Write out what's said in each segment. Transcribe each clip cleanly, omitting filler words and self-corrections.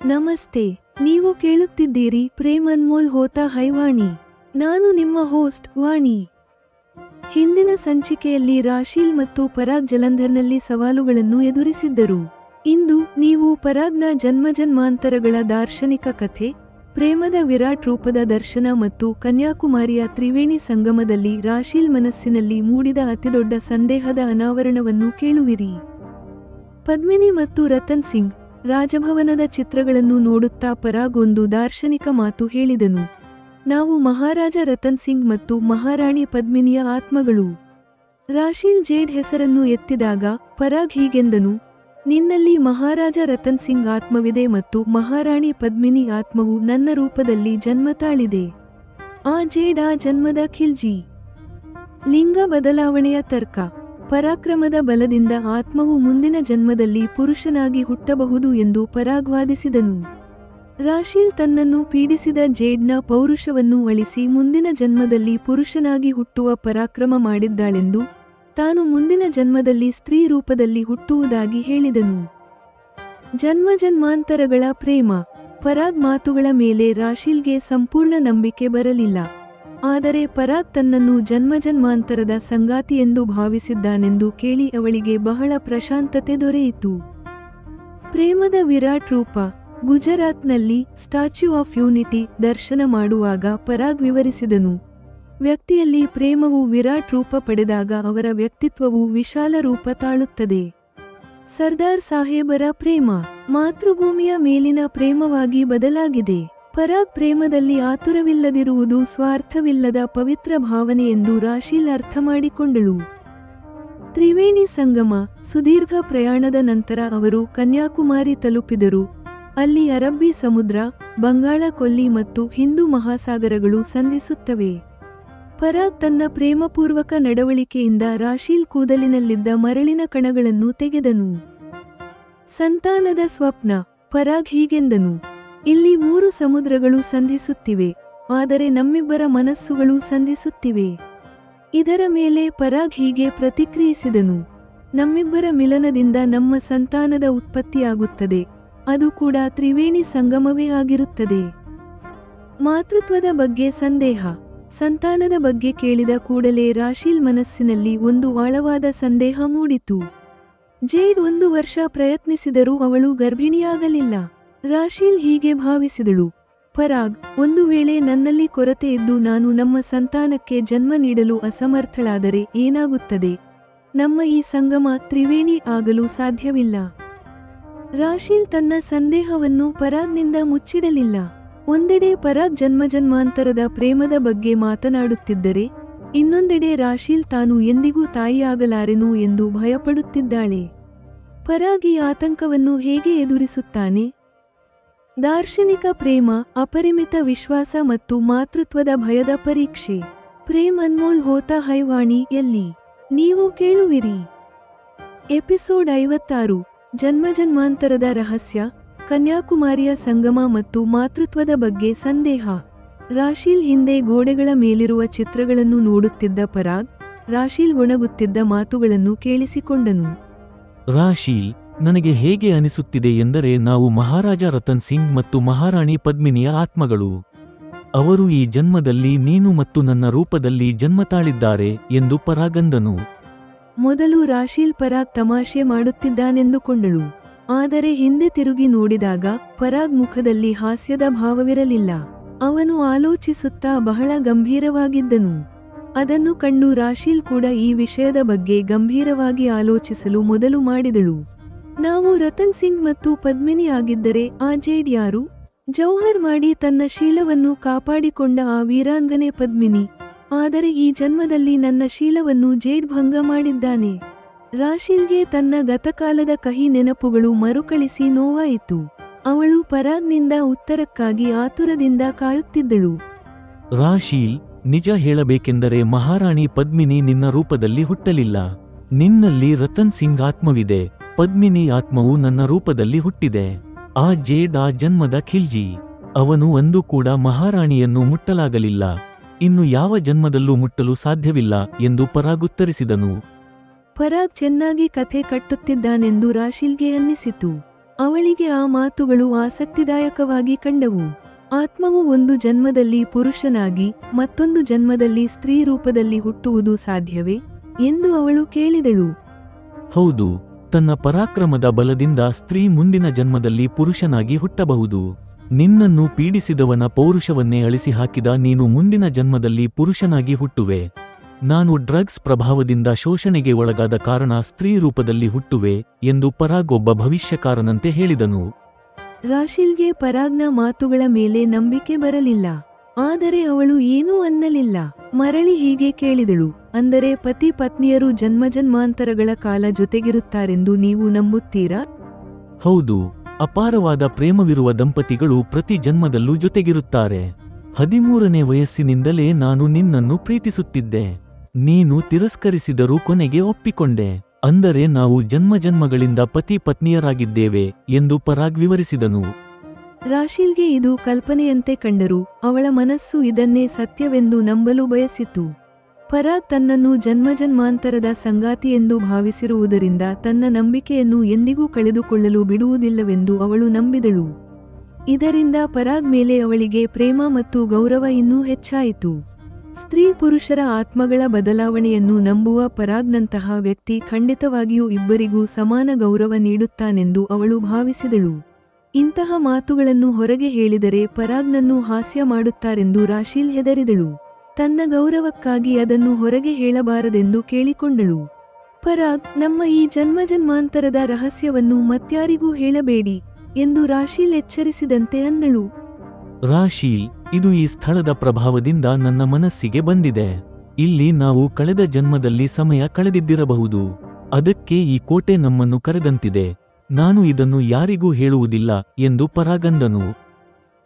ನಮಸ್ತೆ, ನೀವು ಕೇಳುತ್ತಿದ್ದೀರಿ ಪ್ರೇಮ್ ಅನ್ಮೋಲ್ ಹೋತಾ ಹೈವಾಣಿ. ನಾನು ನಿಮ್ಮ ಹೋಸ್ಟ್ ವಾಣಿ. ಹಿಂದಿನ ಸಂಚಿಕೆಯಲ್ಲಿ ರಾಶೀಲ್ ಮತ್ತು ಪರಾಗ್ ಜಲಂಧರ್ನಲ್ಲಿ ಸವಾಲುಗಳನ್ನು ಎದುರಿಸಿದ್ದರು. ಇಂದು ನೀವು ಪರಾಗ್ನ ಜನ್ಮಜನ್ಮಾಂತರಗಳ ದಾರ್ಶನಿಕ ಕಥೆ, ಪ್ರೇಮದ ವಿರಾಟ್ ರೂಪದ ದರ್ಶನ ಮತ್ತು ಕನ್ಯಾಕುಮಾರಿಯ ತ್ರಿವೇಣಿ ಸಂಗಮದಲ್ಲಿ ರಾಶೀಲ್ ಮನಸ್ಸಿನಲ್ಲಿ ಮೂಡಿದ ಅತಿದೊಡ್ಡ ಸಂದೇಹದ ಅನಾವರಣವನ್ನು ಕೇಳುವಿರಿ. ಪದ್ಮಿನಿ ಮತ್ತು ರತನ್ ಸಿಂಗ್ ರಾಜಭವನದ ಚಿತ್ರಗಳನ್ನು ನೋಡುತ್ತಾ ಪರಾಗ್ ಒಂದು ದಾರ್ಶನಿಕ ಮಾತು ಹೇಳಿದನು. ನಾವು ಮಹಾರಾಜ ರತನ್ ಸಿಂಗ್ ಮತ್ತು ಮಹಾರಾಣಿ ಪದ್ಮಿನಿಯ ಆತ್ಮಗಳು. ರಾಶೀಲ್ ಜೇಡ್ ಹೆಸರನ್ನು ಎತ್ತಿದಾಗ ಪರಾಗ್ ಹೀಗೆಂದನು, ನಿನ್ನಲ್ಲಿ ಮಹಾರಾಜ ರತನ್ ಸಿಂಗ್ ಆತ್ಮವಿದೆ ಮತ್ತು ಮಹಾರಾಣಿ ಪದ್ಮಿನಿ ಆತ್ಮವು ನನ್ನ ರೂಪದಲ್ಲಿ ಜನ್ಮ ತಾಳಿದೆ. ಆ ಜೇಡ್ ಆ ಜನ್ಮದ ಖಿಲ್ಜಿ. ಲಿಂಗ ಬದಲಾವಣೆಯ ತರ್ಕ. ಪರಾಕ್ರಮದ ಬಲದಿಂದ ಆತ್ಮವು ಮುಂದಿನ ಜನ್ಮದಲ್ಲಿ ಪುರುಷನಾಗಿ ಹುಟ್ಟಬಹುದು ಎಂದು ಪರಾಗ್ ವಾದಿಸಿದನು. ರಾಶೀಲ್ ತನ್ನನ್ನು ಪೀಡಿಸಿದ ಜೇಡ್ನ ಪೌರುಷವನ್ನು ಅಳಿಸಿ ಮುಂದಿನ ಜನ್ಮದಲ್ಲಿ ಪುರುಷನಾಗಿ ಹುಟ್ಟುವ ಪರಾಕ್ರಮ ಮಾಡಿದ್ದಾಳೆಂದು, ತಾನು ಮುಂದಿನ ಜನ್ಮದಲ್ಲಿ ಸ್ತ್ರೀ ರೂಪದಲ್ಲಿ ಹುಟ್ಟುವುದಾಗಿ ಹೇಳಿದನು. ಜನ್ಮಜನ್ಮಾಂತರಗಳ ಪ್ರೇಮ. ಪರಾಗ್ ಮಾತುಗಳ ಮೇಲೆ ರಾಶೀಲ್ಗೆ ಸಂಪೂರ್ಣ ನಂಬಿಕೆ ಬರಲಿಲ್ಲ. ಆದರೆ ಪರಾಗ್ ತನ್ನನ್ನು ಜನ್ಮಜನ್ಮಾಂತರದ ಸಂಗಾತಿಯೆಂದು ಭಾವಿಸಿದ್ದಾನೆಂದು ಕೇಳಿ ಅವಳಿಗೆ ಬಹಳ ಪ್ರಶಾಂತತೆ ದೊರೆಯಿತು. ಪ್ರೇಮದ ವಿರಾಟ್ ರೂಪ. ಗುಜರಾತ್ನಲ್ಲಿ ಸ್ಟ್ಯಾಚ್ಯೂ ಆಫ್ ಯೂನಿಟಿ ದರ್ಶನ ಮಾಡುವಾಗ ಪರಾಗ್ ವಿವರಿಸಿದನು, ವ್ಯಕ್ತಿಯಲ್ಲಿ ಪ್ರೇಮವು ವಿರಾಟ್ ರೂಪ ಪಡೆದಾಗ ಅವರ ವ್ಯಕ್ತಿತ್ವವು ವಿಶಾಲ ರೂಪ ತಾಳುತ್ತದೆ. ಸರ್ದಾರ್ ಸಾಹೇಬರ ಪ್ರೇಮ ಮಾತೃಭೂಮಿಯ ಮೇಲಿನ ಪ್ರೇಮವಾಗಿ ಬದಲಾಗಿದೆ. ಪರಾಗ್ ಪ್ರೇಮದಲ್ಲಿ ಆತುರವಿಲ್ಲದಿರುವುದು ಸ್ವಾರ್ಥವಿಲ್ಲದ ಪವಿತ್ರ ಭಾವನೆ ಎಂದು ರಾಶೀಲ್ ಅರ್ಥ ಮಾಡಿಕೊಂಡಳು. ತ್ರಿವೇಣಿ ಸಂಗಮ. ಸುದೀರ್ಘ ಪ್ರಯಾಣದ ನಂತರ ಅವರು ಕನ್ಯಾಕುಮಾರಿ ತಲುಪಿದರು. ಅಲ್ಲಿ ಅರಬ್ಬಿ ಸಮುದ್ರ, ಬಂಗಾಳ ಕೊಲ್ಲಿ ಮತ್ತು ಹಿಂದೂ ಮಹಾಸಾಗರಗಳು ಸಂಧಿಸುತ್ತವೆ. ಪರಾಗ್ ತನ್ನ ಪ್ರೇಮಪೂರ್ವಕ ನಡವಳಿಕೆಯಿಂದ ರಾಶೀಲ್ ಕೂದಲಿನಲ್ಲಿದ್ದ ಮರಳಿನ ಕಣಗಳನ್ನು ತೆಗೆದನು. ಸಂತಾನದ ಸ್ವಪ್ನ. ಪರಾಗ್ ಹೀಗೆಂದನು, ಇಲ್ಲಿ 3 ಸಮುದ್ರಗಳು ಸಂಧಿಸುತ್ತಿವೆ, ಆದರೆ ನಮ್ಮಿಬ್ಬರ ಮನಸ್ಸುಗಳು ಸಂಧಿಸುತ್ತಿವೆ. ಇದರ ಮೇಲೆ ಪರಾಗ್ ಹೀಗೆ ಪ್ರತಿಕ್ರಿಯಿಸಿದನು, ನಮ್ಮಿಬ್ಬರ ಮಿಲನದಿಂದ ನಮ್ಮ ಸಂತಾನದ ಉತ್ಪತ್ತಿಯಾಗುತ್ತದೆ, ಅದು ಕೂಡ ತ್ರಿವೇಣಿ ಸಂಗಮವೇ ಆಗಿರುತ್ತದೆ. ಮಾತೃತ್ವದ ಬಗ್ಗೆ ಸಂದೇಹ. ಸಂತಾನದ ಬಗ್ಗೆ ಕೇಳಿದ ಕೂಡಲೇ ರಾಶೀಲ್ ಮನಸ್ಸಿನಲ್ಲಿ ಒಂದು ಆಳವಾದ ಸಂದೇಹ ಮೂಡಿತು. ಜೇಡ್ 1 ವರ್ಷ ಪ್ರಯತ್ನಿಸಿದರೂ ಅವಳು ಗರ್ಭಿಣಿಯಾಗಲಿಲ್ಲ. ರಾಶೀಲ್ ಹೀಗೆ ಭಾವಿಸಿದಳು, ಪರಾಗ್, ಒಂದು ವೇಳೆ ನನ್ನಲ್ಲಿ ಕೊರತೆ ಇದ್ದು ನಾನು ನಮ್ಮ ಸಂತಾನಕ್ಕೆ ಜನ್ಮ ನೀಡಲು ಅಸಮರ್ಥಳಾದರೆ ಏನಾಗುತ್ತದೆ? ನಮ್ಮ ಈ ಸಂಗಮ ತ್ರಿವೇಣಿ ಆಗಲು ಸಾಧ್ಯವಿಲ್ಲ. ರಾಶೀಲ್ ತನ್ನ ಸಂದೇಹವನ್ನು ಪರಾಗ್ನಿಂದ ಮುಚ್ಚಿಡಲಿಲ್ಲ. ಒಂದೆಡೆ ಪರಾಗ್ ಜನ್ಮಜನ್ಮಾಂತರದ ಪ್ರೇಮದ ಬಗ್ಗೆ ಮಾತನಾಡುತ್ತಿದ್ದರೆ, ಇನ್ನೊಂದೆಡೆ ರಾಶೀಲ್ ತಾನು ಎಂದಿಗೂ ತಾಯಿಯಾಗಲಾರೆನು ಎಂದು ಭಯಪಡುತ್ತಿದ್ದಾಳೆ. ಪರಾಗ್ ಈ ಆತಂಕವನ್ನು ಹೇಗೆ ಎದುರಿಸುತ್ತಾನೆ? ದಾರ್ಶನಿಕ ಪ್ರೇಮ, ಅಪರಿಮಿತ ವಿಶ್ವಾಸ ಮತ್ತು ಮಾತೃತ್ವದ ಭಯದ ಪರೀಕ್ಷೆ. ಪ್ರೇಮ್ ಅನ್ಮೋಲ್ ಹೋತಾ ಹೈವಾಣಿ ಯಲ್ಲಿ ನೀವು ಕೇಳುವಿರಿ. ಎಪಿಸೋಡ್ 56. ಜನ್ಮಜನ್ಮಾಂತರದ ರಹಸ್ಯ, ಕನ್ಯಾಕುಮಾರಿಯ ಸಂಗಮ ಮತ್ತು ಮಾತೃತ್ವದ ಬಗ್ಗೆ ಸಂದೇಹ. ರಾಶೀಲ್ ಹಿಂದೆ ಗೋಡೆಗಳ ಮೇಲಿರುವ ಚಿತ್ರಗಳನ್ನು ನೋಡುತ್ತಿದ್ದ ಪರಾಗ್, ರಾಶೀಲ್ ಒಣಗುತ್ತಿದ್ದ ಮಾತುಗಳನ್ನು ಕೇಳಿಸಿಕೊಂಡನು. ರಾಶೀಲ್, ನನಗೆ ಹೇಗೆ ಅನಿಸುತ್ತಿದೆ ಎಂದರೆ ನಾವು ಮಹಾರಾಜ ರತನ್ ಸಿಂಗ್ ಮತ್ತು ಮಹಾರಾಣಿ ಪದ್ಮಿನಿಯ ಆತ್ಮಗಳು. ಅವರು ಈ ಜನ್ಮದಲ್ಲಿ ನೀನು ಮತ್ತು ನನ್ನ ರೂಪದಲ್ಲಿ ಜನ್ಮ ತಾಳಿದ್ದಾರೆ ಎಂದು ಪರಾಗಂದನು. ಮೊದಲು ರಾಶೀಲ್ ಪರಾಗ್ ತಮಾಷೆ ಮಾಡುತ್ತಿದ್ದಾನೆಂದುಕೊಂಡಳು. ಆದರೆ ಹಿಂದೆ ತಿರುಗಿ ನೋಡಿದಾಗ ಪರಾಗ್ ಮುಖದಲ್ಲಿ ಹಾಸ್ಯದ ಭಾವವಿರಲಿಲ್ಲ. ಅವನು ಆಲೋಚಿಸುತ್ತಾ ಬಹಳ ಗಂಭೀರವಾಗಿದ್ದನು. ಅದನ್ನು ಕಂಡು ರಾಶೀಲ್ ಕೂಡ ಈ ವಿಷಯದ ಬಗ್ಗೆ ಗಂಭೀರವಾಗಿ ಆಲೋಚಿಸಲು ಮೊದಲು ಮಾಡಿದಳು. ನಾವು ರತನ್ ಸಿಂಗ್ ಮತ್ತು ಪದ್ಮಿನಿ ಆಗಿದ್ದರೆ ಆ ಜೇಡ್ ಯಾರು? ಜೌಹರ್ ಮಾಡಿ ತನ್ನ ಶೀಲವನ್ನು ಕಾಪಾಡಿಕೊಂಡ ಆ ವೀರಾಂಗನೆ ಪದ್ಮಿನಿ. ಆದರೆ ಈ ಜನ್ಮದಲ್ಲಿ ನನ್ನ ಶೀಲವನ್ನು ಜೇಡ್ ಭಂಗ ಮಾಡಿದ್ದಾನೆ. ರಾಶೀಲ್ಗೆ ತನ್ನ ಗತಕಾಲದ ಕಹಿ ನೆನಪುಗಳು ಮರುಕಳಿಸಿ ನೋವಾಯಿತು. ಅವಳು ಪರಾಗ್ನಿಂದ ಉತ್ತರಕ್ಕಾಗಿ ಆತುರದಿಂದ ಕಾಯುತ್ತಿದ್ದಳು. ರಾಶೀಲ್, ನಿಜ ಹೇಳಬೇಕೆಂದರೆ ಮಹಾರಾಣಿ ಪದ್ಮಿನಿ ನಿನ್ನ ರೂಪದಲ್ಲಿ ಹುಟ್ಟಲಿಲ್ಲ. ನಿನ್ನಲ್ಲಿ ರತನ್ ಸಿಂಗ್ ಆತ್ಮವಿದೆ. ಪದ್ಮಿನಿ ಆತ್ಮವು ನನ್ನ ರೂಪದಲ್ಲಿ ಹುಟ್ಟಿದೆ. ಆ ಜೇಡ್ ಆ ಜನ್ಮದ ಖಿಲ್ಜಿ. ಅವನು ಅಂದೂ ಕೂಡ ಮಹಾರಾಣಿಯನ್ನು ಮುಟ್ಟಲಾಗಲಿಲ್ಲ. ಇನ್ನು ಯಾವ ಜನ್ಮದಲ್ಲೂ ಮುಟ್ಟಲು ಸಾಧ್ಯವಿಲ್ಲ ಎಂದು ಪರಾಗ್ ಉತ್ತರಿಸಿದನು. ಪರಾಗ್ ಚೆನ್ನಾಗಿ ಕಥೆ ಕಟ್ಟುತ್ತಿದ್ದಾನೆಂದು ರಾಶೀಲ್ಗೆ ಅನ್ನಿಸಿತು. ಅವಳಿಗೆ ಆ ಮಾತುಗಳು ಆಸಕ್ತಿದಾಯಕವಾಗಿ ಕಂಡವು. ಆತ್ಮವು ಒಂದು ಜನ್ಮದಲ್ಲಿ ಪುರುಷನಾಗಿ ಮತ್ತೊಂದು ಜನ್ಮದಲ್ಲಿ ಸ್ತ್ರೀ ರೂಪದಲ್ಲಿ ಹುಟ್ಟುವುದು ಸಾಧ್ಯವೇ ಎಂದು ಅವಳು ಕೇಳಿದಳು. ಹೌದು, ತನ್ನ ಪರಾಕ್ರಮದ ಬಲದಿಂದ ಸ್ತ್ರೀ ಮುಂದಿನ ಜನ್ಮದಲ್ಲಿ ಪುರುಷನಾಗಿ ಹುಟ್ಟಬಹುದು. ನಿನ್ನನ್ನು ಪೀಡಿಸಿದವನ ಪೌರುಷವನ್ನೇ ಅಳಿಸಿಹಾಕಿದ ನೀನು ಮುಂದಿನ ಜನ್ಮದಲ್ಲಿ ಪುರುಷನಾಗಿ ಹುಟ್ಟುವೆ. ನಾನು ಡ್ರಗ್ಸ್ ಪ್ರಭಾವದಿಂದ ಶೋಷಣೆಗೆ ಒಳಗಾದ ಕಾರಣ ಸ್ತ್ರೀ ರೂಪದಲ್ಲಿ ಹುಟ್ಟುವೆ ಎಂದು ಪರಾಗ್ ಒಬ್ಬ ಭವಿಷ್ಯಕಾರನಂತೆ ಹೇಳಿದನು. ರಾಶಿಲ್ಗೆ ಪರಾಗ್ನ ಮಾತುಗಳ ಮೇಲೆ ನಂಬಿಕೆ ಬರಲಿಲ್ಲ. ಆದರೆ ಅವಳು ಏನೂ ಅನ್ನಲಿಲ್ಲ. ಮರಳಿ ಹೀಗೆ ಕೇಳಿದಳು, ಅಂದರೆ ಪತಿ ಪತ್ನಿಯರು ಜನ್ಮಜನ್ಮಾಂತರಗಳ ಕಾಲ ಜೊತೆಗಿರುತ್ತಾರೆಂದು ನೀವು ನಂಬುತ್ತೀರಾ? ಹೌದು, ಅಪಾರವಾದ ಪ್ರೇಮವಿರುವ ದಂಪತಿಗಳು ಪ್ರತಿ ಜನ್ಮದಲ್ಲೂ ಜೊತೆಗಿರುತ್ತಾರೆ. 13ನೇ ವಯಸ್ಸಿನಿಂದಲೇ ನಾನು ನಿನ್ನನ್ನು ಪ್ರೀತಿಸುತ್ತಿದ್ದೆ. ನೀನು ತಿರಸ್ಕರಿಸಿದರೂ ಕೊನೆಗೆ ಒಪ್ಪಿಕೊಂಡೆ. ಅಂದರೆ ನಾವು ಜನ್ಮಜನ್ಮಗಳಿಂದ ಪತಿ ಪತ್ನಿಯರಾಗಿದ್ದೇವೆ ಎಂದು ಪರಾಗ್ ವಿವರಿಸಿದನು. ರಾಶಿಲ್ಗೆ ಇದು ಕಲ್ಪನೆಯಂತೆ ಕಂಡರೂ ಅವಳ ಮನಸ್ಸು ಇದನ್ನೇ ಸತ್ಯವೆಂದು ನಂಬಲು ಬಯಸಿತು. ಪರಾಗ್ ತನ್ನನ್ನು ಜನ್ಮಜನ್ಮಾಂತರದ ಸಂಗಾತಿಯೆಂದು ಭಾವಿಸಿರುವುದರಿಂದ ತನ್ನ ನಂಬಿಕೆಯನ್ನು ಎಂದಿಗೂ ಕಳೆದುಕೊಳ್ಳಲು ಬಿಡುವುದಿಲ್ಲವೆಂದು ಅವಳು ನಂಬಿದಳು. ಇದರಿಂದ ಪರಾಗ್ ಮೇಲೆ ಅವಳಿಗೆ ಪ್ರೇಮ ಮತ್ತು ಗೌರವ ಇನ್ನೂ ಹೆಚ್ಚಾಯಿತು. ಸ್ತ್ರೀ ಪುರುಷರ ಆತ್ಮಗಳ ಬದಲಾವಣೆಯನ್ನು ನಂಬುವ ಪರಾಗ್ನಂತಹ ವ್ಯಕ್ತಿ ಖಂಡಿತವಾಗಿಯೂ ಇಬ್ಬರಿಗೂ ಸಮಾನ ಗೌರವ ನೀಡುತ್ತಾನೆಂದು ಅವಳು ಭಾವಿಸಿದಳು. ಇಂತಹ ಮಾತುಗಳನ್ನು ಹೊರಗೆ ಹೇಳಿದರೆ ಪರಾಗ್ನನ್ನು ಹಾಸ್ಯ ಮಾಡುತ್ತಾರೆಂದು ರಾಶಿಲ್ ಹೆದರಿದಳು. ತನ್ನ ಗೌರವಕ್ಕಾಗಿ ಅದನ್ನು ಹೊರಗೆ ಹೇಳಬಾರದೆಂದು ಕೇಳಿಕೊಂಡಳು. ಪರಾಗ್, ನಮ್ಮ ಈ ಜನ್ಮಜನ್ಮಾಂತರದ ರಹಸ್ಯವನ್ನು ಮತ್ಯಾರಿಗೂ ಹೇಳಬೇಡಿ ಎಂದು ರಾಶಿಲ್ ಎಚ್ಚರಿಸಿದಂತೆ ಅಂದಳು. ರಾಶೀಲ್, ಇದು ಈ ಸ್ಥಳದ ಪ್ರಭಾವದಿಂದ ನನ್ನ ಮನಸ್ಸಿಗೆ ಬಂದಿದೆ. ಇಲ್ಲಿ ನಾವು ಕಳೆದ ಜನ್ಮದಲ್ಲಿ ಸಮಯ ಕಳೆದಿದ್ದಿರಬಹುದು. ಅದಕ್ಕೆ ಈ ಕೋಟೆ ನಮ್ಮನ್ನು ಕರೆದಂತಿದೆ. ನಾನು ಇದನ್ನು ಯಾರಿಗೂ ಹೇಳುವುದಿಲ್ಲ ಎಂದು ಪರಾಗಂದನು.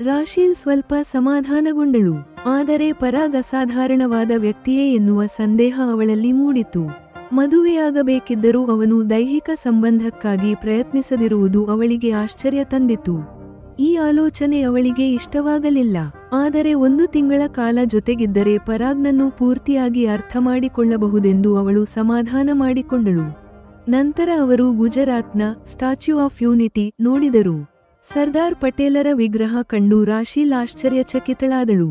ರಾಶಿಲ್ ಸ್ವಲ್ಪ ಸಮಾಧಾನಗೊಂಡಳು. ಆದರೆ ಪರಾಗ್ ಅಸಾಧಾರಣವಾದ ವ್ಯಕ್ತಿಯೇ ಎನ್ನುವ ಸಂದೇಹ ಅವಳಲ್ಲಿ ಮೂಡಿತು. ಮದುವೆಯಾಗಬೇಕಿದ್ದರೂ ಅವನು ದೈಹಿಕ ಸಂಬಂಧಕ್ಕಾಗಿ ಪ್ರಯತ್ನಿಸದಿರುವುದು ಅವಳಿಗೆ ಆಶ್ಚರ್ಯ ತಂದಿತು. ಈ ಆಲೋಚನೆ ಅವಳಿಗೆ ಇಷ್ಟವಾಗಲಿಲ್ಲ. ಆದರೆ 1 ತಿಂಗಳ ಕಾಲ ಜೊತೆಗಿದ್ದರೆ ಪರಾಗ್ನನ್ನು ಪೂರ್ತಿಯಾಗಿ ಅರ್ಥಮಾಡಿಕೊಳ್ಳಬಹುದೆಂದು ಅವಳು ಸಮಾಧಾನ ಮಾಡಿಕೊಂಡಳು. ನಂತರ ಅವರು ಗುಜರಾತ್ನ ಸ್ಟ್ಯಾಚ್ಯೂ ಆಫ್ ಯೂನಿಟಿ ನೋಡಿದರು. ಸರ್ದಾರ್ ಪಟೇಲರ ವಿಗ್ರಹ ಕಂಡು ರಾಶಿಲ್ ಆಶ್ಚರ್ಯಚಕಿತಳಾದಳು.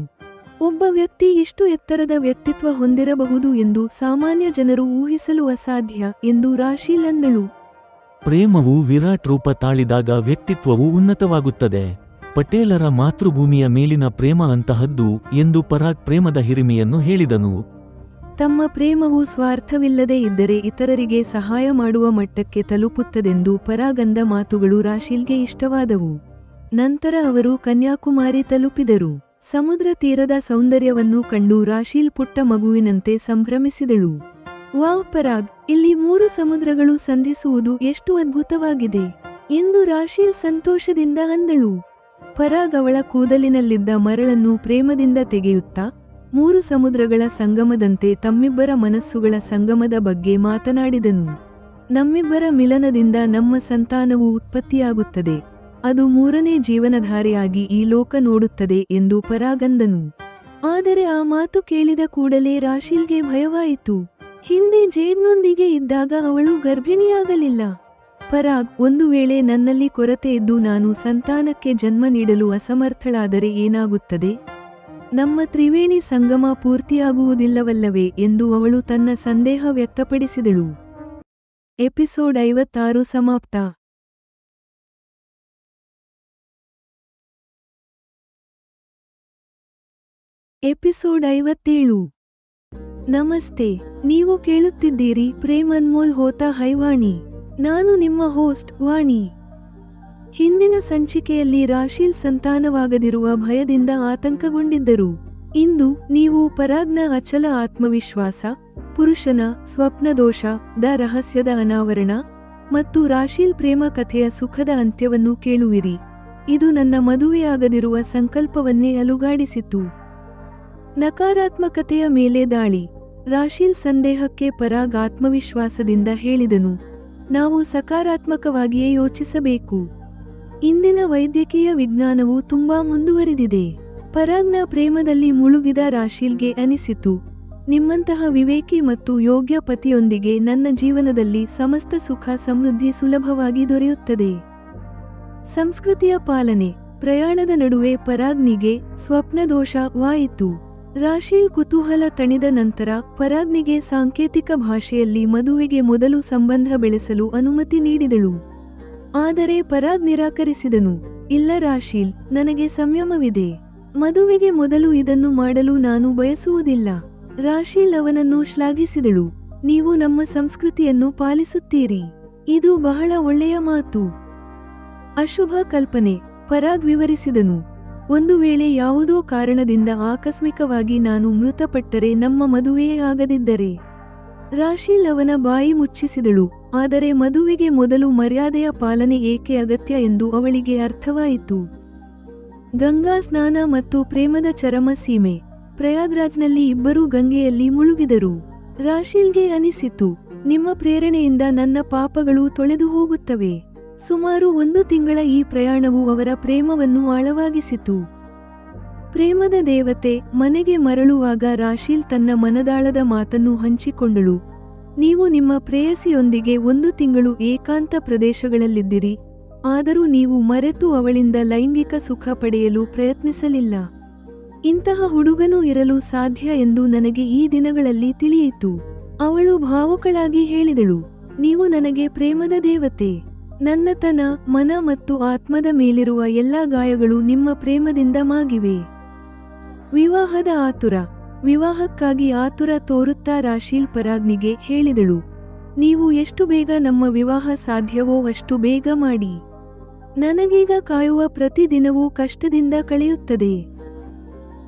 ಒಬ್ಬ ವ್ಯಕ್ತಿ ಇಷ್ಟು ಎತ್ತರದ ವ್ಯಕ್ತಿತ್ವ ಹೊಂದಿರಬಹುದು ಎಂದು ಸಾಮಾನ್ಯ ಜನರು ಊಹಿಸಲು ಅಸಾಧ್ಯ ಎಂದು ರಾಶಿಲ್ ಅಂದಳು. ಪ್ರೇಮವು ವಿರಾಟ್ ರೂಪ ತಾಳಿದಾಗ ವ್ಯಕ್ತಿತ್ವವು ಉನ್ನತವಾಗುತ್ತದೆ. ಪಟೇಲರ ಮಾತೃಭೂಮಿಯ ಮೇಲಿನ ಪ್ರೇಮ ಅಂತಹದ್ದು ಎಂದು ಪರಾಗ್ ಪ್ರೇಮದ ಹಿರಿಮೆಯನ್ನು ಹೇಳಿದನು. ತಮ್ಮ ಪ್ರೇಮವು ಸ್ವಾರ್ಥವಿಲ್ಲದೆ ಇದ್ದರೆ ಇತರರಿಗೆ ಸಹಾಯ ಮಾಡುವ ಮಟ್ಟಕ್ಕೆ ತಲುಪುತ್ತದೆಂದು ಪರಾಗಂದ ಮಾತುಗಳು ರಾಶಿಲ್ಗೆ ಇಷ್ಟವಾದವು. ನಂತರ ಅವರು ಕನ್ಯಾಕುಮಾರಿ ತಲುಪಿದರು. ಸಮುದ್ರ ತೀರದ ಸೌಂದರ್ಯವನ್ನು ಕಂಡು ರಾಶಿಲ್ ಪುಟ್ಟ ಮಗುವಿನಂತೆ ಸಂಭ್ರಮಿಸಿದಳು. ವಾವ್ ಪರಾಗ್, ಇಲ್ಲಿ 3 ಸಮುದ್ರಗಳು ಸಂಧಿಸುವುದು ಎಷ್ಟು ಅದ್ಭುತವಾಗಿದೆ ಎಂದು ರಾಶಿಲ್ ಸಂತೋಷದಿಂದ ಅಂದಳು. ಪರಾಗ್ ಅವಳ ಕೂದಲಿನಲ್ಲಿದ್ದ ಮರಳನ್ನು ಪ್ರೇಮದಿಂದ ತೆಗೆಯುತ್ತಾ 3 ಸಮುದ್ರಗಳ ಸಂಗಮದಂತೆ ತಮ್ಮಿಬ್ಬರ ಮನಸ್ಸುಗಳ ಸಂಗಮದ ಬಗ್ಗೆ ಮಾತನಾಡಿದನು. ನಮ್ಮಿಬ್ಬರ ಮಿಲನದಿಂದ ನಮ್ಮ ಸಂತಾನವು ಉತ್ಪತ್ತಿಯಾಗುತ್ತದೆ. ಅದು 3ನೇ ಜೀವನಧಾರೆಯಾಗಿ ಈ ಲೋಕ ನೋಡುತ್ತದೆ ಎಂದು ಪರಾಗಂದನು. ಆದರೆ ಆ ಮಾತು ಕೇಳಿದ ಕೂಡಲೇ ರಾಶಿಲ್ಗೆ ಭಯವಾಯಿತು. ಹಿಂದೆ ಜೇಡ್ನೊಂದಿಗೆ ಇದ್ದಾಗ ಅವಳು ಗರ್ಭಿಣಿಯಾಗಲಿಲ್ಲ. ಪರಾಗ್, ಒಂದು ವೇಳೆ ನನ್ನಲ್ಲಿ ಕೊರತೆ ಇದ್ದು ನಾನು ಸಂತಾನಕ್ಕೆ ಜನ್ಮ ನೀಡಲು ಅಸಮರ್ಥಳಾದರೆ ಏನಾಗುತ್ತದೆ? ನಮ್ಮ ತ್ರಿವೇಣಿ ಸಂಗಮ ಪೂರ್ತಿಯಾಗುವುದಿಲ್ಲವಲ್ಲವೇ ಎಂದು ಅವಳು ತನ್ನ ಸಂದೇಹ ವ್ಯಕ್ತಪಡಿಸಿದಳು. ಎಪಿಸೋಡ್ 56 ಸಮಾಪ್ತ. ಎಪಿಸೋಡ್ 57. ನಮಸ್ತೆ, ನೀವು ಕೇಳುತ್ತಿದ್ದೀರಿ ಪ್ರೇಮ್ ಅನ್ಮೋಲ್ ಹೋತಾ ಹೈವಾಣಿ. ನಾನು ನಿಮ್ಮ ಹೋಸ್ಟ್ ವಾಣಿ. ಹಿಂದಿನ ಸಂಚಿಕೆಯಲ್ಲಿ ರಾಶಿಲ್ ಸಂತಾನವಾಗದಿರುವ ಭಯದಿಂದ ಆತಂಕಗೊಂಡಿದ್ದರು. ಇಂದು ನೀವು ಪರಾಗ್ನ ಅಚಲ ಆತ್ಮವಿಶ್ವಾಸ, ಪುರುಷನ ಸ್ವಪ್ನದೋಷ ದ ರಹಸ್ಯದ ಅನಾವರಣ ಮತ್ತು ರಾಶಿಲ್ ಪ್ರೇಮ ಕಥೆಯ ಸುಖದ ಅಂತ್ಯವನ್ನು ಕೇಳುವಿರಿ. ಇದು ನನ್ನ ಮದುವೆಯಾಗದಿರುವ ಸಂಕಲ್ಪವನ್ನೇ ಅಲುಗಾಡಿಸಿತು. ನಕಾರಾತ್ಮಕತೆಯ ಮೇಲೆ ದಾಳಿ. ರಾಶಿಲ್ ಸಂದೇಹಕ್ಕೆ ಪರಾಗ್ ಆತ್ಮವಿಶ್ವಾಸದಿಂದ ಹೇಳಿದನು, ನಾವು ಸಕಾರಾತ್ಮಕವಾಗಿಯೇ ಯೋಚಿಸಬೇಕು. ಇಂದಿನ ವೈದ್ಯಕೀಯ ವಿಜ್ಞಾನವು ತುಂಬಾ ಮುಂದುವರಿದಿದೆ. ಪರಾಗ್ನ ಪ್ರೇಮದಲ್ಲಿ ಮುಳುಗಿದ ರಾಶಿಲ್ಗೆ ಅನಿಸಿತು, ನಿಮ್ಮಂತಹ ವಿವೇಕಿ ಮತ್ತು ಯೋಗ್ಯ ಪತಿಯೊಂದಿಗೆ ನನ್ನ ಜೀವನದಲ್ಲಿ ಸಮಸ್ತ ಸುಖ ಸಮೃದ್ಧಿ ಸುಲಭವಾಗಿ ದೊರೆಯುತ್ತದೆ. ಸಂಸ್ಕೃತಿಯ ಪಾಲನೆ. ಪ್ರಯಾಣದ ನಡುವೆ ಪರಾಗ್ನಿಗೆ ಸ್ವಪ್ನದೋಷವಾಯಿತು. ರಾಶೀಲ್ ಕುತೂಹಲ ತಣಿದ ನಂತರ ಪರಾಗ್ನಿಗೆ ಸಾಂಕೇತಿಕ ಭಾಷೆಯಲ್ಲಿ ಮದುವೆಗೆ ಮೊದಲು ಸಂಬಂಧ ಬೆಳೆಸಲು ಅನುಮತಿ ನೀಡಿದಳು. ಆದರೆ ಪರಾಗ್ ನಿರಾಕರಿಸಿದನು. ಇಲ್ಲ ರಾಶೀಲ್, ನನಗೆ ಸಂಯಮವಿದೆ. ಮದುವೆಗೆ ಮೊದಲು ಇದನ್ನು ಮಾಡಲು ನಾನು ಬಯಸುವುದಿಲ್ಲ. ರಾಶೀಲ್ ಅವನನ್ನು ಶ್ಲಾಘಿಸಿದಳು. ನೀವು ನಮ್ಮ ಸಂಸ್ಕೃತಿಯನ್ನು ಪಾಲಿಸುತ್ತೀರಿ. ಇದು ಬಹಳ ಒಳ್ಳೆಯ ಮಾತು. ಅಶುಭ ಕಲ್ಪನೆ. ಪರಾಗ್ ವಿವರಿಸಿದನು. ಒಂದು ವೇಳೆ ಯಾವುದೋ ಕಾರಣದಿಂದ ಆಕಸ್ಮಿಕವಾಗಿ ನಾನು ಮೃತಪಟ್ಟರೆ, ನಮ್ಮ ಮದುವೆಯೇ ಆಗದಿದ್ದರೆ? ರಾಶೀಲ್ ಅವನ ಬಾಯಿ ಮುಚ್ಚಿಸಿದಳು. ಆದರೆ ಮದುವೆಗೆ ಮೊದಲು ಮರ್ಯಾದೆಯ ಪಾಲನೆ ಏಕೆ ಅಗತ್ಯ ಎಂದು ಅವಳಿಗೆ ಅರ್ಥವಾಯಿತು. ಗಂಗಾ ಸ್ನಾನ ಮತ್ತು ಪ್ರೇಮದ ಚರಮ ಸೀಮೆ. ಪ್ರಯಾಗ್ರಾಜ್ನಲ್ಲಿ ಇಬ್ಬರೂ ಗಂಗೆಯಲ್ಲಿ ಮುಳುಗಿದರು. ರಾಶೀಲ್ಗೆ ಅನಿಸಿತು, ನಿಮ್ಮ ಪ್ರೇರಣೆಯಿಂದ ನನ್ನ ಪಾಪಗಳು ತೊಳೆದು ಹೋಗುತ್ತವೆ. ಸುಮಾರು 1 ತಿಂಗಳ ಈ ಪ್ರಯಾಣವು ಅವರ ಪ್ರೇಮವನ್ನು ಆಳವಾಗಿಸಿತು. ಪ್ರೇಮದ ದೇವತೆ. ಮನೆಗೆ ಮರಳುವಾಗ ರಾಶೀಲ್ ತನ್ನ ಮನದಾಳದ ಮಾತನ್ನು ಹಂಚಿಕೊಂಡಳು. ನೀವು ನಿಮ್ಮ ಪ್ರೇಯಸಿಯೊಂದಿಗೆ 1 ತಿಂಗಳು ಏಕಾಂತ ಪ್ರದೇಶಗಳಲ್ಲಿದ್ದಿರಿ, ಆದರೂ ನೀವು ಮರೆತು ಅವಳಿಂದ ಲೈಂಗಿಕ ಸುಖ ಪಡೆಯಲು ಪ್ರಯತ್ನಿಸಲಿಲ್ಲ. ಇಂತಹ ಹುಡುಗನೂ ಇರಲು ಸಾಧ್ಯ ಎಂದು ನನಗೆ ಈ ದಿನಗಳಲ್ಲಿ ತಿಳಿಯಿತು. ಅವಳು ಭಾವುಕಳಾಗಿ ಹೇಳಿದಳು, ನೀವು ನನಗೆ ಪ್ರೇಮದ ದೇವತೆ. ನನ್ನ ತನ, ಮನ ಮತ್ತು ಆತ್ಮದ ಮೇಲಿರುವ ಎಲ್ಲಾ ಗಾಯಗಳು ನಿಮ್ಮ ಪ್ರೇಮದಿಂದ ಮಾಗಿವೆ. ವಿವಾಹದ ಆತುರ. ವಿವಾಹಕ್ಕಾಗಿ ಆತುರ ತೋರುತ್ತಾ ರಾಶೀಲ್ ಪರಾಗ್ನಿಗೆ ಹೇಳಿದಳು, ನೀವು ಎಷ್ಟು ಬೇಗ ನಮ್ಮ ವಿವಾಹ ಸಾಧ್ಯವೋ ಅಷ್ಟು ಬೇಗ ಮಾಡಿ. ನನಗೀಗ ಕಾಯುವ ಪ್ರತಿ ದಿನವೂ ಕಷ್ಟದಿಂದ ಕಳೆಯುತ್ತದೆ.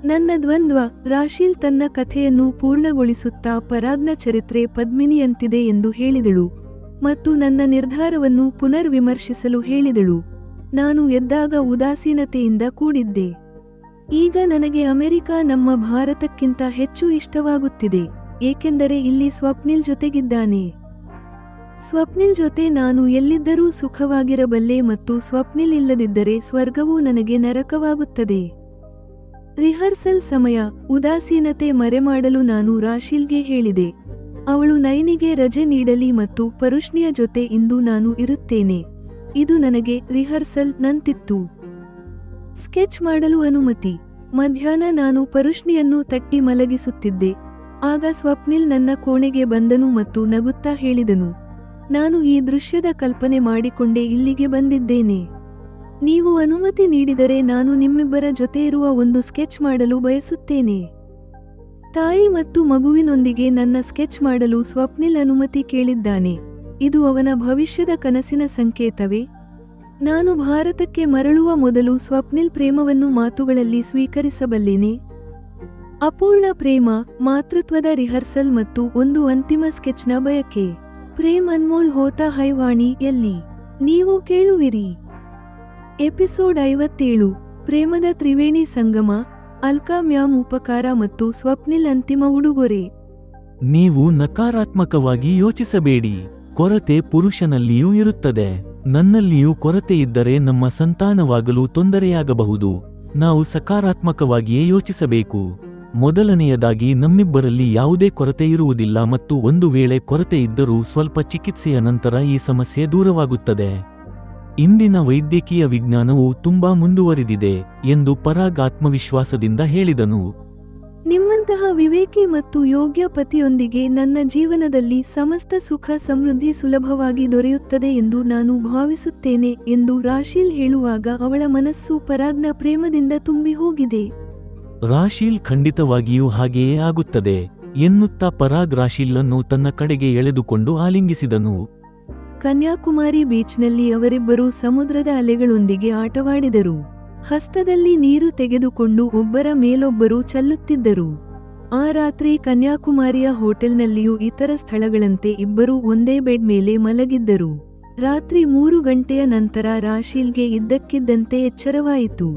ನನ್ನ ದ್ವಂದ್ವ. ರಾಶೀಲ್ ತನ್ನ ಕಥೆಯನ್ನು ಪೂರ್ಣಗೊಳಿಸುತ್ತಾ ಪರಾಗ್ನ ಚರಿತ್ರೆ ಪದ್ಮಿನಿಯಂತಿದೆ ಎಂದು ಹೇಳಿದಳು ಮತ್ತು ನನ್ನ ನಿರ್ಧಾರವನ್ನು ಪುನರ್ ವಿಮರ್ಶಿಸಲು ಹೇಳಿದಳು. ನಾನು ಎದ್ದಾಗ ಉದಾಸೀನತೆಯಿಂದ ಕೂಡಿದ್ದೆ. ಈಗ ನನಗೆ ಅಮೆರಿಕ ನಮ್ಮ ಭಾರತಕ್ಕಿಂತ ಹೆಚ್ಚು ಇಷ್ಟವಾಗುತ್ತಿದೆ, ಏಕೆಂದರೆ ಇಲ್ಲಿ ಸ್ವಪ್ನಿಲ್ ಜೊತೆಗಿದ್ದಾನೆ. ಸ್ವಪ್ನಿಲ್ ಜೊತೆ ನಾನು ಎಲ್ಲಿದ್ದರೂ ಸುಖವಾಗಿರಬಲ್ಲೆ ಮತ್ತು ಸ್ವಪ್ನಿಲ್ ಇಲ್ಲದಿದ್ದರೆ ಸ್ವರ್ಗವೂ ನನಗೆ ನರಕವಾಗುತ್ತದೆ. ರಿಹರ್ಸಲ್ ಸಮಯ. ಉದಾಸೀನತೆ ಮರೆಮಾಡಲು ನಾನು ರಾಶೀಲ್ಗೆ ಹೇಳಿದೆ, ಅವಳು ನೈನಿಗೆ ರಜೆ ನೀಡಲಿ ಮತ್ತು ಪರುಷ್ಣಿಯ ಜೊತೆ ಇಂದು ನಾನು ಇರುತ್ತೇನೆ. ಇದು ನನಗೆ ರಿಹರ್ಸಲ್ ನಂತಿತ್ತು. ಸ್ಕೆಚ್ ಮಾಡಲು ಅನುಮತಿ. ಮಧ್ಯಾಹ್ನ ನಾನು ಪರುಷ್ಣಿಯನ್ನು ತಟ್ಟಿ ಮಲಗಿಸುತ್ತಿದ್ದೆ. ಆಗ ಸ್ವಪ್ನಿಲ್ ನನ್ನ ಕೋಣೆಗೆ ಬಂದನು ಮತ್ತು ನಗುತ್ತಾ ಹೇಳಿದನು, ನಾನು ಈ ದೃಶ್ಯದ ಕಲ್ಪನೆ ಮಾಡಿಕೊಂಡೇ ಇಲ್ಲಿಗೆ ಬಂದಿದ್ದೇನೆ. ನೀವು ಅನುಮತಿ ನೀಡಿದರೆ ನಾನು ನಿಮ್ಮಿಬ್ಬರ ಜೊತೆ ಇರುವ ಒಂದು ಸ್ಕೆಚ್ ಮಾಡಲು ಬಯಸುತ್ತೇನೆ. ತಾಯಿ ಮತ್ತು ಮಗುವಿನೊಂದಿಗೆ ನನ್ನ ಸ್ಕೆಚ್ ಮಾಡಲು ಸ್ವಪ್ನಿಲ್ ಅನುಮತಿ ಕೇಳಿದ್ದಾನೆ. ಇದು ಅವನ ಭವಿಷ್ಯದ ಕನಸಿನ ಸಂಕೇತವೇ? ನಾನು ಭಾರತಕ್ಕೆ ಮರಳುವ ಮೊದಲು ಸ್ವಪ್ನಿಲ್ ಪ್ರೇಮವನ್ನು ಮಾತುಗಳಲ್ಲಿ ಸ್ವೀಕರಿಸಬಲ್ಲೇನೆ? ಅಪೂರ್ಣ ಪ್ರೇಮ, ಮಾತೃತ್ವದ ರಿಹರ್ಸಲ್ ಮತ್ತು ಒಂದು ಅಂತಿಮ ಸ್ಕೆಚ್ನ ಬಯಕೆ. ಪ್ರೇಮ್ ಅನ್ಮೋಲ್ ಹೋತಾ ಹೈ ವಾಣಿ ಯಲ್ಲಿ ನೀವು ಕೇಳುವಿರಿ. ಎಪಿಸೋಡ್ 57. ಪ್ರೇಮದ ತ್ರಿವೇಣಿ ಸಂಗಮ. ಅಲ್ಕಾ ಮ್ಯಾಮ್ ಉಪಕಾರ ಮತ್ತು ಸ್ವಪ್ನಿಲ್ ಅಂತಿಮ ಉಡುಗೊರೆ. ನೀವು ನಕಾರಾತ್ಮಕವಾಗಿ ಯೋಚಿಸಬೇಡಿ. ಕೊರತೆ ಪುರುಷನಲ್ಲಿಯೂ ಇರುತ್ತದೆ, ನನ್ನಲ್ಲಿಯೂ ಕೊರತೆ ಇದ್ದರೆ ನಮ್ಮ ಸಂತಾನವಾಗಲು ತೊಂದರೆಯಾಗಬಹುದು. ನಾವು ಸಕಾರಾತ್ಮಕವಾಗಿಯೇ ಯೋಚಿಸಬೇಕು. ಮೊದಲನೆಯದಾಗಿ, ನಮ್ಮಿಬ್ಬರಲ್ಲಿ ಯಾವುದೇ ಕೊರತೆ ಇರುವುದಿಲ್ಲ ಮತ್ತು ಒಂದು ವೇಳೆ ಕೊರತೆ ಇದ್ದರೂ ಸ್ವಲ್ಪ ಚಿಕಿತ್ಸೆಯ ನಂತರ ಈ ಸಮಸ್ಯೆ ದೂರವಾಗುತ್ತದೆ. ಇಂದಿನ ವೈದ್ಯಕೀಯ ವಿಜ್ಞಾನವು ತುಂಬಾ ಮುಂದುವರಿದಿದೆ ಎಂದು ಪರಾಗ್ ಆತ್ಮವಿಶ್ವಾಸದಿಂದ ಹೇಳಿದನು. ನಿಮ್ಮಂತಹ ವಿವೇಕಿ ಮತ್ತು ಯೋಗ್ಯ ಪತಿಯೊಂದಿಗೆ ನನ್ನ ಜೀವನದಲ್ಲಿ ಸಮಸ್ತ ಸುಖ ಸಮೃದ್ಧಿ ಸುಲಭವಾಗಿ ದೊರೆಯುತ್ತದೆ ಎಂದು ನಾನು ಭಾವಿಸುತ್ತೇನೆ ಎಂದು ರಾಶೀಲ್ ಹೇಳುವಾಗ ಅವಳ ಮನಸ್ಸು ಪರಾಗ್ನ ಪ್ರೇಮದಿಂದ ತುಂಬಿ ಹೋಗಿದೆ. ರಾಶೀಲ್ ಖಂಡಿತವಾಗಿಯೂ ಹಾಗೆಯೇ ಆಗುತ್ತದೆ ಎನ್ನುತ್ತಾ ಪರಾಗ್ ರಾಶೀಲನ್ನು ತನ್ನ ಕಡೆಗೆ ಎಳೆದುಕೊಂಡು ಆಲಿಂಗಿಸಿದನು. ಕನ್ಯಾಕುಮಾರಿ ಬೀಚ್ನಲ್ಲಿ ಅವರಿಬ್ಬರೂ ಸಮುದ್ರದ ಅಲೆಗಳೊಂದಿಗೆ ಆಟವಾಡಿದರು. ಹಸ್ತದಲ್ಲಿ ನೀರು ತೆಗೆದುಕೊಂಡು ಒಬ್ಬರ ಮೇಲೊಬ್ಬರು ಚೆಲ್ಲುತ್ತಿದ್ದರು. ಆ ರಾತ್ರಿ ಕನ್ಯಾಕುಮಾರಿಯ ಹೋಟೆಲ್ನಲ್ಲಿಯೂ ಇತರ ಸ್ಥಳಗಳಂತೆ ಇಬ್ಬರೂ ಒಂದೇ ಬೆಡ್ ಮೇಲೆ ಮಲಗಿದ್ದರು. ರಾತ್ರಿ 3 ಗಂಟೆಯ ನಂತರ ರಾಶೀಲ್ಗೆ ಇದ್ದಕ್ಕಿದ್ದಂತೆ ಎಚ್ಚರವಾಯಿತು.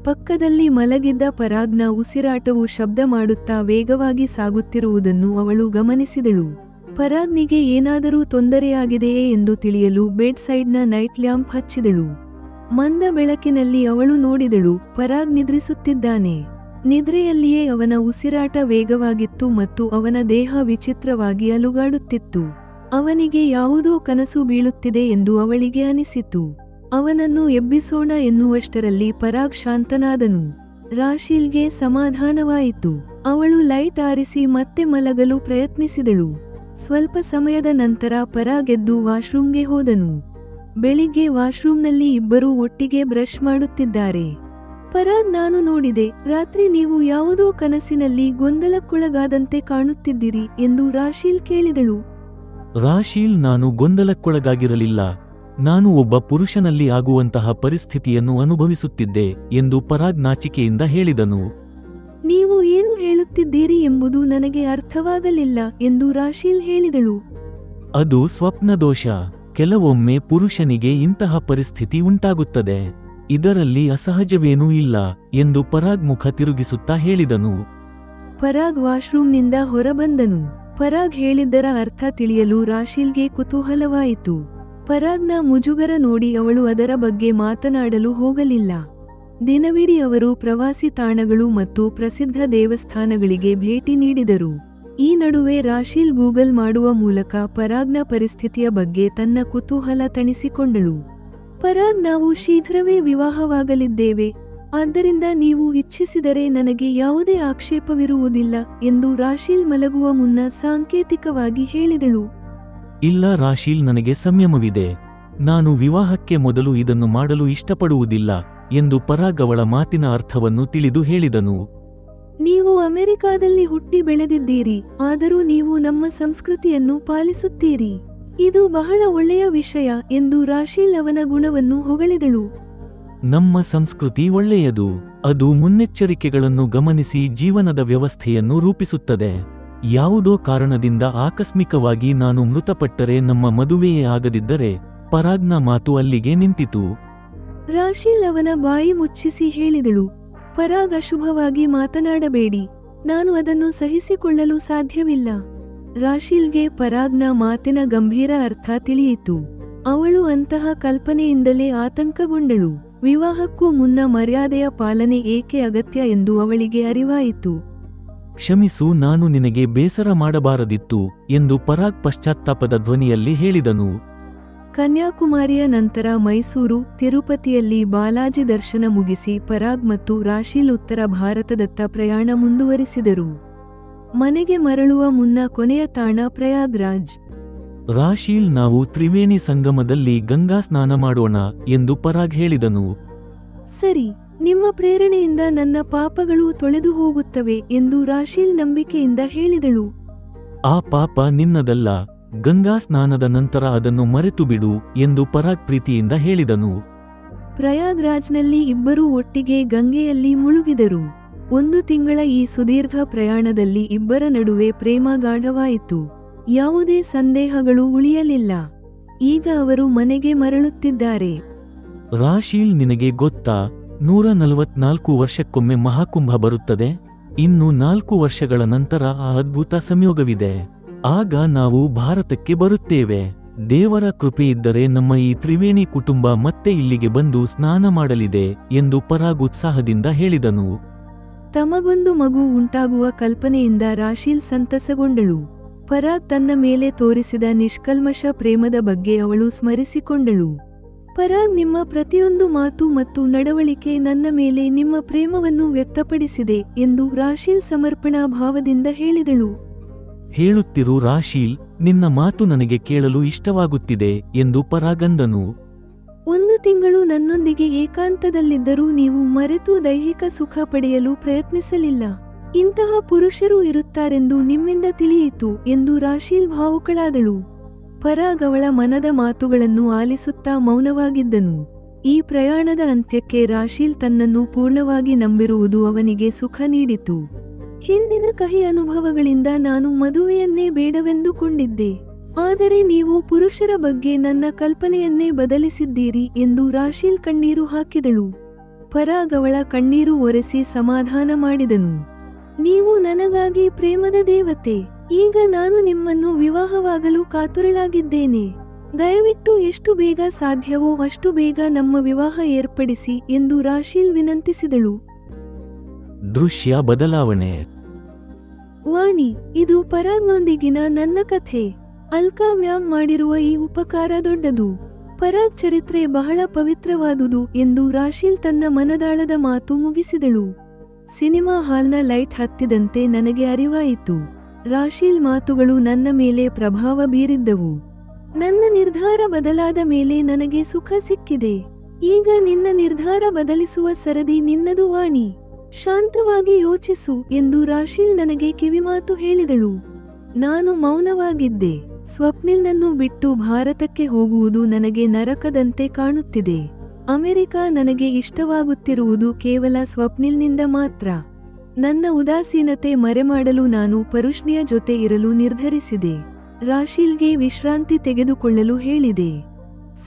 ಪಕ್ಕದಲ್ಲಿ ಮಲಗಿದ್ದ ಪರಾಗ್ನ ಉಸಿರಾಟವು ಶಬ್ದ ಮಾಡುತ್ತಾ ವೇಗವಾಗಿ ಸಾಗುತ್ತಿರುವುದನ್ನು ಅವಳು ಗಮನಿಸಿದಳು. ಪರಾಗ್ನಿಗೆ ಏನಾದರೂ ತೊಂದರೆಯಾಗಿದೆಯೇ ಎಂದು ತಿಳಿಯಲು ಬೆಡ್ ಸೈಡ್ನ ನೈಟ್ ಲ್ಯಾಂಪ್ ಹಚ್ಚಿದಳು. ಮಂದ ಬೆಳಕಿನಲ್ಲಿ ಅವಳು ನೋಡಿದಳು, ಪರಾಗ್ ನಿದ್ರಿಸುತ್ತಿದ್ದಾನೆ. ನಿದ್ರೆಯಲ್ಲಿಯೇ ಅವನ ಉಸಿರಾಟ ವೇಗವಾಗಿತ್ತು ಮತ್ತು ಅವನ ದೇಹ ವಿಚಿತ್ರವಾಗಿ ಅಲುಗಾಡುತ್ತಿತ್ತು. ಅವನಿಗೆ ಯಾವುದೋ ಕನಸು ಬೀಳುತ್ತಿದೆ ಎಂದು ಅವಳಿಗೆ ಅನಿಸಿತು. ಅವನನ್ನು ಎಬ್ಬಿಸೋಣ ಎನ್ನುವಷ್ಟರಲ್ಲಿ ಪರಾಗ್ ಶಾಂತನಾದನು. ರಾಶೀಲ್ಗೆ ಸಮಾಧಾನವಾಯಿತು. ಅವಳು ಲೈಟ್ ಆರಿಸಿ ಮತ್ತೆ ಮಲಗಲು ಪ್ರಯತ್ನಿಸಿದಳು. ಸ್ವಲ್ಪ ಸಮಯದ ನಂತರ ಪರಾಗ್ ಎದ್ದು ವಾಶ್ರೂಮ್ಗೆ ಹೋದನು. ಬೆಳಿಗ್ಗೆ ವಾಶ್ರೂಮ್ನಲ್ಲಿ ಇಬ್ಬರೂ ಒಟ್ಟಿಗೆ ಬ್ರಷ್ ಮಾಡುತ್ತಿದ್ದಾರೆ. ಪರಾಗ್, ನಾನು ನೋಡಿದೆ, ರಾತ್ರಿ ನೀವು ಯಾವುದೋ ಕನಸಿನಲ್ಲಿ ಗೊಂದಲಕ್ಕೊಳಗಾದಂತೆ ಕಾಣುತ್ತಿದ್ದಿರಿ ಎಂದು ರಾಶೀಲ್ ಕೇಳಿದಳು. ರಾಶೀಲ್, ನಾನು ಗೊಂದಲಕ್ಕೊಳಗಾಗಿರಲಿಲ್ಲ. ನಾನು ಒಬ್ಬ ಪುರುಷನಲ್ಲಿ ಆಗುವಂತಹ ಪರಿಸ್ಥಿತಿಯನ್ನು ಅನುಭವಿಸುತ್ತಿದ್ದೆ ಎಂದು ಪರಾಗ್ ನಾಚಿಕೆಯಿಂದ ಹೇಳಿದನು. ನೀವು ಏನು ಹೇಳುತ್ತಿದ್ದೀರಿ ಎಂಬುದು ನನಗೆ ಅರ್ಥವಾಗಲಿಲ್ಲ ಎಂದು ರಾಶೀಲ್ ಹೇಳಿದಳು. ಅದು ಸ್ವಪ್ನದೋಷ. ಕೆಲವೊಮ್ಮೆ ಪುರುಷನಿಗೆ ಇಂತಹ ಪರಿಸ್ಥಿತಿ ಉಂಟಾಗುತ್ತದೆ. ಇದರಲ್ಲಿ ಅಸಹಜವೇನೂ ಇಲ್ಲ ಎಂದು ಪರಾಗ್ ಮುಖ ತಿರುಗಿಸುತ್ತಾ ಹೇಳಿದನು. ಪರಾಗ್ ವಾಶ್ರೂಮ್ನಿಂದ ಹೊರಬಂದನು. ಪರಾಗ್ ಹೇಳಿದ್ದರ ಅರ್ಥ ತಿಳಿಯಲು ರಾಶೀಲ್ಗೆ ಕುತೂಹಲವಾಯಿತು. ಪರಾಗ್ನ ಮುಜುಗರ ನೋಡಿ ಅವಳು ಅದರ ಬಗ್ಗೆ ಮಾತನಾಡಲು ಹೋಗಲಿಲ್ಲ. ದಿನವಿಡೀ ಅವರು ಪ್ರವಾಸಿ ತಾಣಗಳು ಮತ್ತು ಪ್ರಸಿದ್ಧ ದೇವಸ್ಥಾನಗಳಿಗೆ ಭೇಟಿ ನೀಡಿದರು. ಈ ನಡುವೆ ರಾಶೀಲ್ ಗೂಗಲ್ ಮಾಡುವ ಮೂಲಕ ಪರಾಗ್ನ ಪರಿಸ್ಥಿತಿಯ ಬಗ್ಗೆ ತನ್ನ ಕುತೂಹಲ ತಣಿಸಿಕೊಂಡಳು. ಪರಾಗ್, ನಾವು ಶೀಘ್ರವೇ ವಿವಾಹವಾಗಲಿದ್ದೇವೆ, ಆದ್ದರಿಂದ ನೀವು ಇಚ್ಛಿಸಿದರೆ ನನಗೆ ಯಾವುದೇ ಆಕ್ಷೇಪವಿರುವುದಿಲ್ಲ ಎಂದು ರಾಶೀಲ್ ಮಲಗುವ ಮುನ್ನ ಸಾಂಕೇತಿಕವಾಗಿ ಹೇಳಿದಳು. ಇಲ್ಲ ರಾಶೀಲ್, ನನಗೆ ಸಂಯಮವಿದೆ. ನಾನು ವಿವಾಹಕ್ಕೆ ಮೊದಲು ಇದನ್ನು ಮಾಡಲು ಇಷ್ಟಪಡುವುದಿಲ್ಲ ಎಂದು ಪರಾಗ್ ಅವಳ ಮಾತಿನ ಅರ್ಥವನ್ನು ತಿಳಿದು ಹೇಳಿದನು. ನೀವು ಅಮೆರಿಕಾದಲ್ಲಿ ಹುಟ್ಟಿ ಬೆಳೆದಿದ್ದೀರಿ, ಆದರೂ ನೀವು ನಮ್ಮ ಸಂಸ್ಕೃತಿಯನ್ನು ಪಾಲಿಸುತ್ತೀರಿ. ಇದು ಬಹಳ ಒಳ್ಳೆಯ ವಿಷಯ ಎಂದು ರಾಶೀಲ್ ಅವನ ಗುಣವನ್ನು ಹೊಗಳಿದಳು. ನಮ್ಮ ಸಂಸ್ಕೃತಿ ಒಳ್ಳೆಯದು. ಅದು ಮುನ್ನೆಚ್ಚರಿಕೆಗಳನ್ನು ಗಮನಿಸಿ ಜೀವನದ ವ್ಯವಸ್ಥೆಯನ್ನು ರೂಪಿಸುತ್ತದೆ. ಯಾವುದೋ ಕಾರಣದಿಂದ ಆಕಸ್ಮಿಕವಾಗಿ ನಾನು ಮೃತಪಟ್ಟರೆ ನಮ್ಮ ಮದುವೆಯೇ ಆಗದಿದ್ದರೆ. ಪರಾಗ್ನ ಮಾತು ಅಲ್ಲಿಗೆ ನಿಂತಿತು. ರಾಶೀಲ್ ಅವನ ಬಾಯಿ ಮುಚ್ಚಿಸಿ ಹೇಳಿದಳು. ಪರಾಗ್, ಅಶುಭವಾಗಿ ಮಾತನಾಡಬೇಡಿ, ನಾನು ಅದನ್ನು ಸಹಿಸಿಕೊಳ್ಳಲು ಸಾಧ್ಯವಿಲ್ಲ. ರಾಶೀಲ್ಗೆ ಪರಾಗ್ನ ಮಾತಿನ ಗಂಭೀರ ಅರ್ಥ ತಿಳಿಯಿತು. ಅವಳು ಅಂತಹ ಕಲ್ಪನೆಯಿಂದಲೇ ಆತಂಕಗೊಂಡಳು. ವಿವಾಹಕ್ಕೂ ಮುನ್ನ ಮರ್ಯಾದೆಯ ಪಾಲನೆ ಏಕೆ ಅಗತ್ಯ ಎಂದು ಅವಳಿಗೆ ಅರಿವಾಯಿತು. ಕ್ಷಮಿಸು, ನಾನು ನಿನಗೆ ಬೇಸರ ಮಾಡಬಾರದಿತ್ತು ಎಂದು ಪರಾಗ್ ಪಶ್ಚಾತ್ತಾಪದ ಧ್ವನಿಯಲ್ಲಿ ಹೇಳಿದನು. ಕನ್ಯಾಕುಮಾರಿಯ ನಂತರ ಮೈಸೂರು, ತಿರುಪತಿಯಲ್ಲಿ ಬಾಲಾಜಿ ದರ್ಶನ ಮುಗಿಸಿ ಪರಾಗ್ ಮತ್ತು ರಾಶೀಲ್ ಉತ್ತರ ಭಾರತದತ್ತ ಪ್ರಯಾಣ ಮುಂದುವರಿಸಿದರು. ಮನೆಗೆ ಮರಳುವ ಮುನ್ನ ಕೊನೆಯ ತಾಣ ಪ್ರಯಾಗ್ರಾಜ್. ರಾಶೀಲ್, ನಾವು ತ್ರಿವೇಣಿ ಸಂಗಮದಲ್ಲಿ ಗಂಗಾ ಸ್ನಾನ ಮಾಡೋಣ ಎಂದು ಪರಾಗ್ ಹೇಳಿದನು. ಸರಿ, ನಿಮ್ಮ ಪ್ರೇರಣೆಯಿಂದ ನನ್ನ ಪಾಪಗಳು ತೊಳೆದು ಹೋಗುತ್ತವೆ ಎಂದು ರಾಶೀಲ್ ನಂಬಿಕೆಯಿಂದ ಹೇಳಿದಳು. ಆ ಪಾಪ ನಿನ್ನದಲ್ಲ, ಗಂಗಾ ಸ್ನಾನದ ನಂತರ ಅದನ್ನು ಮರೆತು ಬಿಡು ಎಂದು ಪರಾಗ್ ಪ್ರೀತಿಯಿಂದ ಹೇಳಿದನು. ಪ್ರಯಾಗ್ರಾಜ್ನಲ್ಲಿ ಇಬ್ಬರೂ ಒಟ್ಟಿಗೆ ಗಂಗೆಯಲ್ಲಿ ಮುಳುಗಿದರು. 1 ತಿಂಗಳ ಈ ಸುದೀರ್ಘ ಪ್ರಯಾಣದಲ್ಲಿ ಇಬ್ಬರ ನಡುವೆ ಪ್ರೇಮ ಗಾಢವಾಯಿತು. ಯಾವುದೇ ಸಂದೇಹಗಳು ಉಳಿಯಲಿಲ್ಲ. ಈಗ ಅವರು ಮನೆಗೆ ಮರಳುತ್ತಿದ್ದಾರೆ. ರಾಶೀಲ್, ನಿನಗೆ ಗೊತ್ತಾ, 144 ವರ್ಷಕ್ಕೊಮ್ಮೆ ಮಹಾಕುಂಭ ಬರುತ್ತದೆ. ಇನ್ನು 4 ವರ್ಷಗಳ ನಂತರ ಆ ಅದ್ಭುತ ಸಂಯೋಗವಿದೆ. ಆಗ ನಾವು ಭಾರತಕ್ಕೆ ಬರುತ್ತೇವೆ. ದೇವರ ಕೃಪೆಯಿದ್ದರೆ ನಮ್ಮ ಈ ತ್ರಿವೇಣಿ ಕುಟುಂಬ ಮತ್ತೆ ಇಲ್ಲಿಗೆ ಬಂದು ಸ್ನಾನ ಮಾಡಲಿದೆ ಎಂದು ಪರಾಗ್ ಉತ್ಸಾಹದಿಂದ ಹೇಳಿದನು. ತಮಗೊಂದು ಮಗು ಉಂಟಾಗುವ ಕಲ್ಪನೆಯಿಂದ ರಾಶೀಲ್ ಸಂತಸಗೊಂಡಳು. ಪರಾಗ್ ತನ್ನ ಮೇಲೆ ತೋರಿಸಿದ ನಿಷ್ಕಲ್ಮಶ ಪ್ರೇಮದ ಬಗ್ಗೆ ಅವಳು ಸ್ಮರಿಸಿಕೊಂಡಳು. ಪರಾಗ್, ನಿಮ್ಮ ಪ್ರತಿಯೊಂದು ಮಾತು ಮತ್ತು ನಡವಳಿಕೆ ನನ್ನ ಮೇಲೆ ನಿಮ್ಮ ಪ್ರೇಮವನ್ನು ವ್ಯಕ್ತಪಡಿಸಿದೆ ಎಂದು ರಾಶೀಲ್ ಸಮರ್ಪಣಾ ಭಾವದಿಂದ ಹೇಳಿದಳು. ಹೇಳುತ್ತಿರು ರಾಶೀಲ್, ನಿನ್ನ ಮಾತು ನನಗೆ ಕೇಳಲು ಇಷ್ಟವಾಗುತ್ತಿದೆ ಎಂದು ಪರಾಗ್ ಅಂದನು. 1 ತಿಂಗಳು ನನ್ನೊಂದಿಗೆ ಏಕಾಂತದಲ್ಲಿದ್ದರೂ ನೀವು ಮರೆತು ದೈಹಿಕ ಸುಖ ಪಡೆಯಲು ಪ್ರಯತ್ನಿಸಲಿಲ್ಲ. ಇಂತಹ ಪುರುಷರು ಇರುತ್ತಾರೆಂದು ನಿಮ್ಮಿಂದ ತಿಳಿಯಿತು ಎಂದು ರಾಶೀಲ್ ಭಾವುಕಳಾದಳು. ಪರಾಗ್ ಅವಳ ಮನದ ಮಾತುಗಳನ್ನು ಆಲಿಸುತ್ತಾ ಮೌನವಾಗಿದ್ದನು. ಈ ಪ್ರಯಾಣದ ಅಂತ್ಯಕ್ಕೆ ರಾಶೀಲ್ ತನ್ನನ್ನು ಪೂರ್ಣವಾಗಿ ನಂಬಿರುವುದು ಅವನಿಗೆ ಸುಖ ನೀಡಿತು. ಹಿಂದಿನ ಕಹಿ ಅನುಭವಗಳಿಂದ ನಾನು ಮದುವೆಯನ್ನೇ ಬೇಡವೆಂದುಕೊಂಡಿದ್ದೆ, ಆದರೆ ನೀವು ಪುರುಷರ ಬಗ್ಗೆ ನನ್ನ ಕಲ್ಪನೆಯನ್ನೇ ಬದಲಿಸಿದ್ದೀರಿ ಎಂದು ರಾಶೀಲ್ ಕಣ್ಣೀರು ಹಾಕಿದಳು. ಪರಾಗ್ ಅವಳ ಕಣ್ಣೀರು ಒರೆಸಿ ಸಮಾಧಾನ ಮಾಡಿದನು. ನೀವು ನನಗಾಗಿ ಪ್ರೇಮದ ದೇವತೆ. ಈಗ ನಾನು ನಿಮ್ಮನ್ನು ವಿವಾಹವಾಗಲು ಕಾತುರಳಾಗಿದ್ದೇನೆ. ದಯವಿಟ್ಟು ಎಷ್ಟು ಬೇಗ ಸಾಧ್ಯವೋ ಅಷ್ಟು ಬೇಗ ನಮ್ಮ ವಿವಾಹ ಏರ್ಪಡಿಸಿ ಎಂದು ರಾಶೀಲ್ ವಿನಂತಿಸಿದಳು. ದೃಶ್ಯ ಬದಲಾವಣೆ. ವಾಣಿ, ಇದು ಪರಾಗ್ನೊಂದಿಗಿನ ನನ್ನ ಕಥೆ. ಅಲ್ಕಾ ಮ್ಯಾಮ್ ಮಾಡಿರುವ ಈ ಉಪಕಾರ ದೊಡ್ಡದು. ಪರಾಗ್ ಚರಿತ್ರೆ ಬಹಳ ಪವಿತ್ರವಾದುದು ಎಂದು ರಾಶೀಲ್ ತನ್ನ ಮನದಾಳದ ಮಾತು ಮುಗಿಸಿದಳು. ಸಿನಿಮಾ ಹಾಲ್ನ ಲೈಟ್ ಹತ್ತಿದಂತೆ ನನಗೆ ಅರಿವಾಯಿತು. ರಾಶೀಲ್ ಮಾತುಗಳು ನನ್ನ ಮೇಲೆ ಪ್ರಭಾವ ಬೀರಿದ್ದವು. ನನ್ನ ನಿರ್ಧಾರ ಬದಲಾದ ಮೇಲೆ ನನಗೆ ಸುಖ ಸಿಕ್ಕಿದೆ. ಈಗ ನಿನ್ನ ನಿರ್ಧಾರ ಬದಲಿಸುವ ಸರದಿ ನಿನ್ನದು ವಾಣಿ. ಶಾಂತವಾಗಿ ಯೋಚಿಸು ಎಂದು ರಾಶೀಲ್ ನನಗೆ ಕಿವಿಮಾತು ಹೇಳಿದಳು. ನಾನು ಮೌನವಾಗಿದ್ದೆ. ಸ್ವಪ್ನಿಲ್ನನ್ನು ಬಿಟ್ಟು ಭಾರತಕ್ಕೆ ಹೋಗುವುದು ನನಗೆ ನರಕದಂತೆ ಕಾಣುತ್ತಿದೆ. ಅಮೆರಿಕ ನನಗೆ ಇಷ್ಟವಾಗುತ್ತಿರುವುದು ಕೇವಲ ಸ್ವಪ್ನಿಲ್ನಿಂದ ಮಾತ್ರ. ನನ್ನ ಉದಾಸೀನತೆ ಮರೆಮಾಡಲು ನಾನು ಪರುಷ್ಣಿಯ ಜೊತೆ ಇರಲು ನಿರ್ಧರಿಸಿದೆ. ರಾಶೀಲ್ಗೆ ವಿಶ್ರಾಂತಿ ತೆಗೆದುಕೊಳ್ಳಲು ಹೇಳಿದೆ.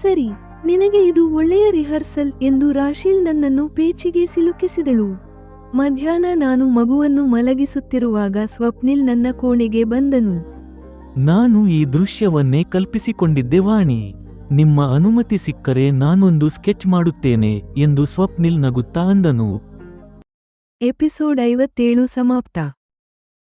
ಸರಿ, ನಿನಗೆ ಇದು ಒಳ್ಳೆಯ ರಿಹರ್ಸಲ್ ಎಂದು ರಾಶೀಲ್ ನನ್ನನ್ನು ಪೇಚಿಗೆ ಸಿಲುಕಿಸಿದಳು. ಮಧ್ಯಾಹ್ನ ನಾನು ಮಗುವನ್ನು ಮಲಗಿಸುತ್ತಿರುವಾಗ ಸ್ವಪ್ನಿಲ್ ನನ್ನ ಕೋಣೆಗೆ ಬಂದನು. ನಾನು ಈ ದೃಶ್ಯವನ್ನೇ ಕಲ್ಪಿಸಿಕೊಂಡಿದ್ದೆ ವಾಣಿ. ನಿಮ್ಮ ಅನುಮತಿ ಸಿಕ್ಕರೆ ನಾನೊಂದು ಸ್ಕೆಚ್ ಮಾಡುತ್ತೇನೆ ಎಂದು ಸ್ವಪ್ನಿಲ್ ನಗುತ್ತಾ ಅಂದನು. ಎಪಿಸೋಡ್ 57 ಸಮಾಪ್ತ.